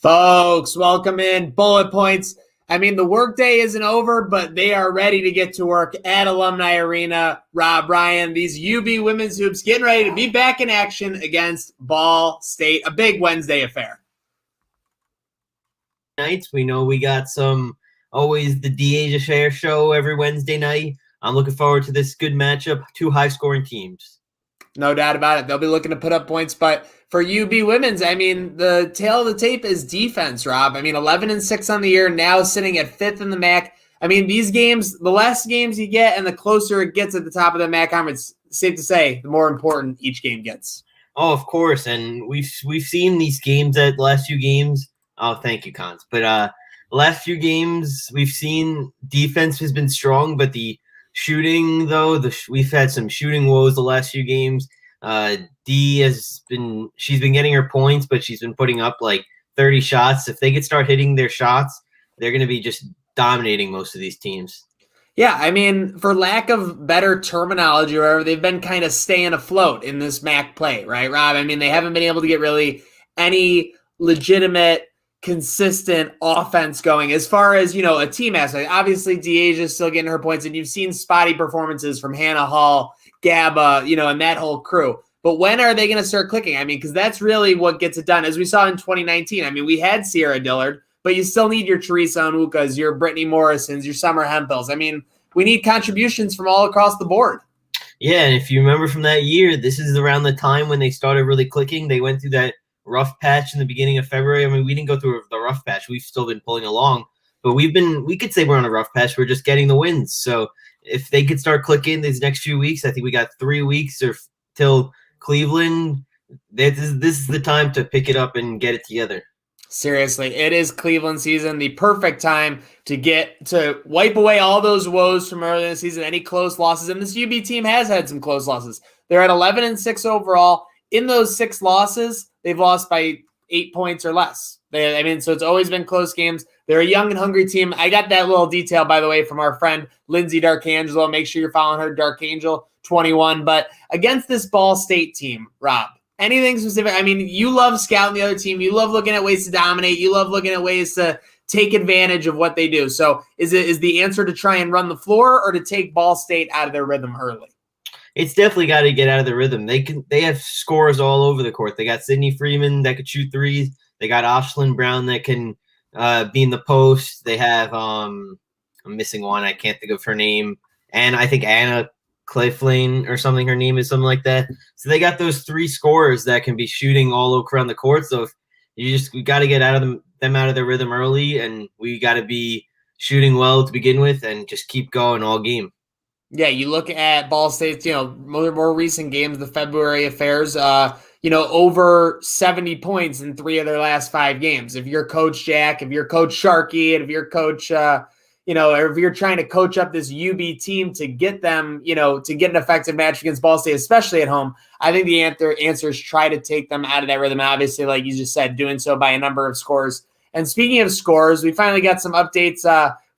Folks, welcome in. Bullet Points. I mean, the workday isn't over, but they are ready to get to work at Alumni Arena. Rob, Ryan, these UB women's hoops getting ready to be back in action against Ball State. A big Wednesday affair. Nights, we know we got always the DA Share show every Wednesday night. I'm looking forward to this good matchup. Two high-scoring teams. No doubt about it. They'll be looking to put up points, but for UB women's, I mean, the tail of the tape is defense, Rob. I mean, 11-6 on the year, now sitting at 5th in the MAC. I mean, these games, the less games you get and the closer it gets at the top of the MAC conference, safe to say, the more important each game gets. Oh, of course, and we've seen these games at the last few games. Oh, thank you, Cons. But the last few games, we've seen defense has been strong, but the shooting, though, we've had some shooting woes the last few games. She's been getting her points, but she's been putting up like 30 shots. If they could start hitting their shots, they're going to be just dominating most of these teams. Yeah, I mean, for lack of better terminology or whatever, they've been kind of staying afloat in this MAC play, right, Rob? I mean, they haven't been able to get really any legitimate, consistent offense going as far as, you know, a team aspect. Obviously, Deasia's still getting her points, and you've seen spotty performances from Hannah Hall, Gaba, you know, and that whole crew. But when are they going to start clicking? I mean, because that's really what gets it done. As we saw in 2019, I mean, we had Sierra Dillard, but you still need your Teresa Onwukas, your Brittany Morrisons, your Summer Hempels. I mean, we need contributions from all across the board. Yeah, and if you remember from that year, this is around the time when they started really clicking. They went through that rough patch in the beginning of February. I mean, we didn't go through the rough patch. We've still been pulling along, but we could say we're on a rough patch. We're just getting the wins. So if they could start clicking these next few weeks, I think we got 3 weeks or till Cleveland. This is the time to pick it up and get it together. Seriously, it is Cleveland season, the perfect time to wipe away all those woes from earlier in the season, any close losses. And this UB team has had some close losses. They're at 11-6 overall. In those 6 losses, they've lost by 8 points or less. So it's always been close games. They're a young and hungry team. I got that little detail, by the way, from our friend Lindsay Darkangelo. Make sure you're following her, Darkangel21. But against this Ball State team, Rob, anything specific? I mean, you love scouting the other team. You love looking at ways to dominate. You love looking at ways to take advantage of what they do. So is the answer to try and run the floor or to take Ball State out of their rhythm early? It's definitely got to get out of the rhythm. They have scores all over the court. They got Sydney Freeman that could shoot threes. They got Ashlyn Brown that can be in the post. They have I'm missing one. I can't think of her name. And I think Anna Clayflane or something. Her name is something like that. So they got those 3 scorers that can be shooting all around the court. So we got to get them out of their rhythm early, and we got to be shooting well to begin with, and just keep going all game. Yeah, you look at Ball State's, more recent games, the February affairs, over 70 points in 3 of their last 5 games. If you're Coach Jack, if you're Coach Sharkey, and if you're Coach, or if you're trying to coach up this UB team to get them, to get an effective match against Ball State, especially at home, I think the answer is try to take them out of that rhythm. Obviously, like you just said, doing so by a number of scores. And speaking of scores, we finally got some updates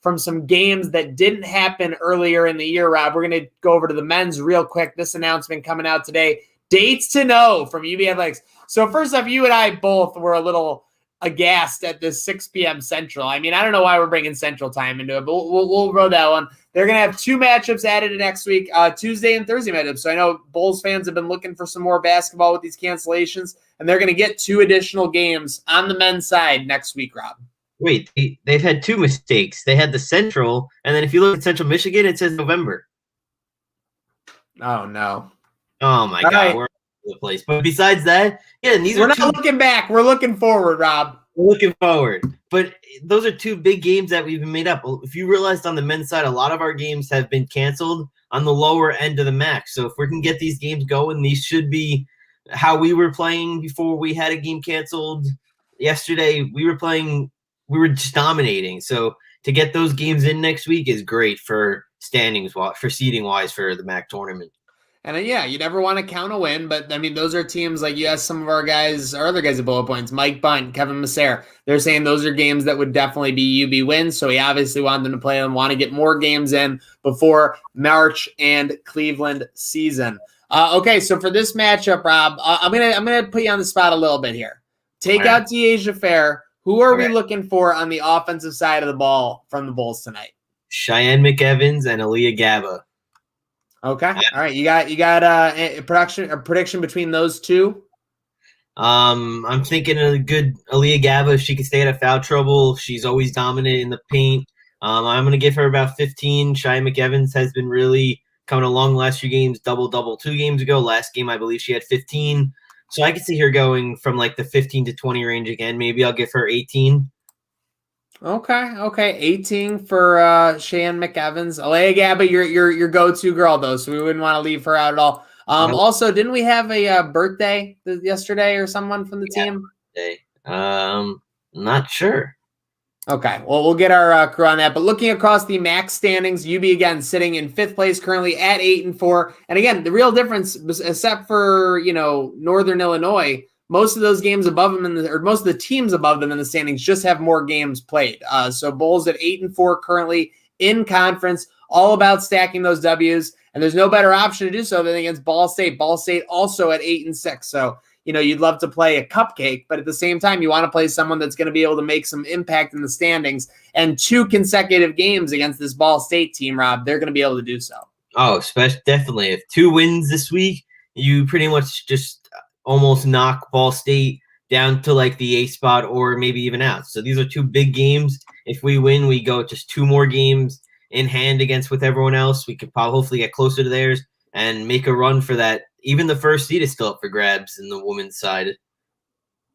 from some games that didn't happen earlier in the year, Rob. We're going to go over to the men's real quick. This announcement coming out today. Dates to know from UB Athletics. So first off, you and I both were a little aghast at this 6 p.m. Central. I mean, I don't know why we're bringing Central time into it, but we'll roll that one. They're going to have 2 matchups added next week, Tuesday and Thursday matchups. So I know Bulls fans have been looking for some more basketball with these cancellations, and they're going to get 2 additional games on the men's side next week, Rob. Wait, they've had 2 mistakes. They had the Central, and then if you look at Central Michigan, it says November. Oh, no. Oh, my God. Right. We're all over the place. But besides that, yeah, we're not looking back. We're looking forward, Rob. We're looking forward. But those are 2 big games that we've made up. If you realized on the men's side, a lot of our games have been canceled on the lower end of the MAC. So if we can get these games going, these should be how we were playing before we had a game canceled. Yesterday, we were just dominating. So to get those games in next week is great for seeding wise for the MAC tournament. And yeah, you never want to count a win, but I mean, those are teams like you ask some of our guys, our other guys at Bullet Points, Mike Bunt, Kevin Masser. They're saying those are games that would definitely be UB wins. So we obviously want them to play and want to get more games in before March and Cleveland season. Okay, so for this matchup, Rob, I'm gonna put you on the spot a little bit here. Take out Deasia Fair. Who are we looking for on the offensive side of the ball from the Bulls tonight? Cheyenne McEvans and Aaliyah Gaba. Okay. All right. You got a prediction between those two? I'm thinking a good Aaliyah Gaba. If she can stay out of foul trouble, she's always dominant in the paint. I'm going to give her about 15. Cheyenne McEvans has been really coming along the last few games, double 2 games ago. Last game, I believe she had 15. So I can see her going from like the 15 to 20 range again. Maybe I'll give her 18. Okay. 18 for Cheyenne McEvans. Alea Gaba, your go-to girl though, so we wouldn't want to leave her out at all. Also, didn't we have a birthday yesterday or someone from the team? Birthday. Not sure. Okay, well, we'll get our crew on that. But looking across the max standings, UB again sitting in 5th place currently at 8-4. And again, the real difference, except for Northern Illinois, most of those games above them most of the teams above them in the standings just have more games played. So Bulls at 8-4 currently in conference, all about stacking those W's. And there's no better option to do so than against Ball State. Ball State also at 8-6. So you'd love to play a cupcake, but at the same time, you want to play someone that's going to be able to make some impact in the standings. And 2 consecutive games against this Ball State team, Rob, they're going to be able to do so. Oh, definitely. If 2 wins this week, you pretty much just almost knock Ball State down to like the 8th spot or maybe even out. So these are 2 big games. If we win, we go just 2 more games in hand against with everyone else. We could probably hopefully get closer to theirs and make a run for that. Even the first seed is still up for grabs in the women's side.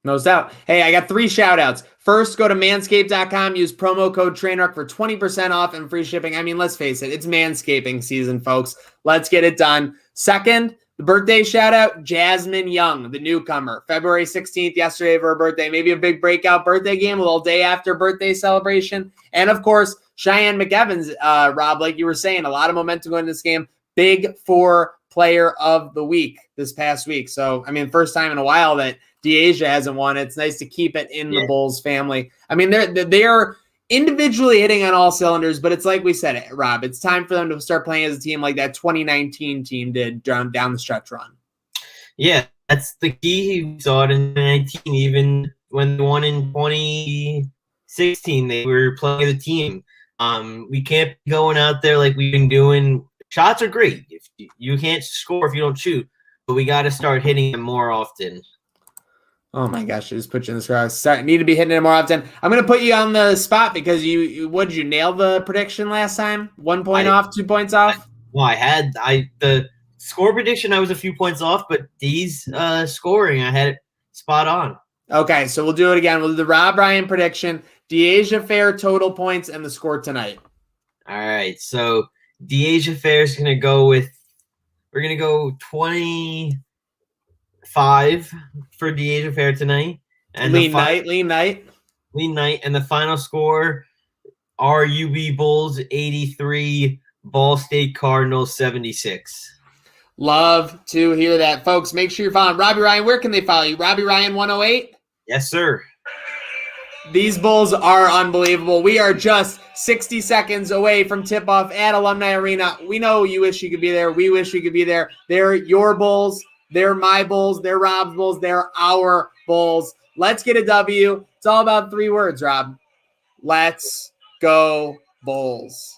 No doubt. Hey, I got 3 shout outs. First, go to manscaped.com, use promo code TRAINWRECK for 20% off and free shipping. I mean, let's face it, it's manscaping season, folks. Let's get it done. Second, the birthday shout out, Jasmine Young, the newcomer, February 16th, yesterday for her birthday. Maybe a big breakout birthday game, a little day after birthday celebration. And of course, Cheyenne McEvans, Rob, like you were saying, a lot of momentum going into this game. Big 4 player of the week this past week. So, I mean, first time in a while that Deasia hasn't won. It's nice to keep it in the Bulls family. I mean, they're individually hitting on all cylinders, but it's like we said, Rob, it's time for them to start playing as a team like that 2019 team did down the stretch run. Yeah, that's the key. We saw it in 2019, even when they won in 2016, they were playing as a team. We can't be going out there like we've been doing. Shots are great. If you can't score if you don't shoot, but we got to start hitting them more often. Oh my gosh, I just put you in this row. Need to be hitting it more often. I'm going to put you on the spot because what did you nail the prediction last time? 1 point off, 2 points off? The score prediction, I was a few points off, but these scoring, I had it spot on. Okay, so we'll do it again. We'll do the Rob Ryan prediction, Deasia Fair total points, and the score tonight. All right, so Deasia Fair is going to go with, we're going to go 25 for Deasia Fair tonight. And lean night. And the final score, RUB Bulls 83, Ball State Cardinals 76. Love to hear that, folks. Make sure you're following Robbie Ryan. Where can they follow you? Robbie Ryan 108? Yes, sir. These Bulls are unbelievable. We are just 60 seconds away from tip-off at Alumni Arena. We know you wish you could be there. We wish we could be there. They're your Bulls. They're my Bulls. They're Rob's Bulls. They're our Bulls. Let's get a W. It's all about 3 words, Rob. Let's go Bulls.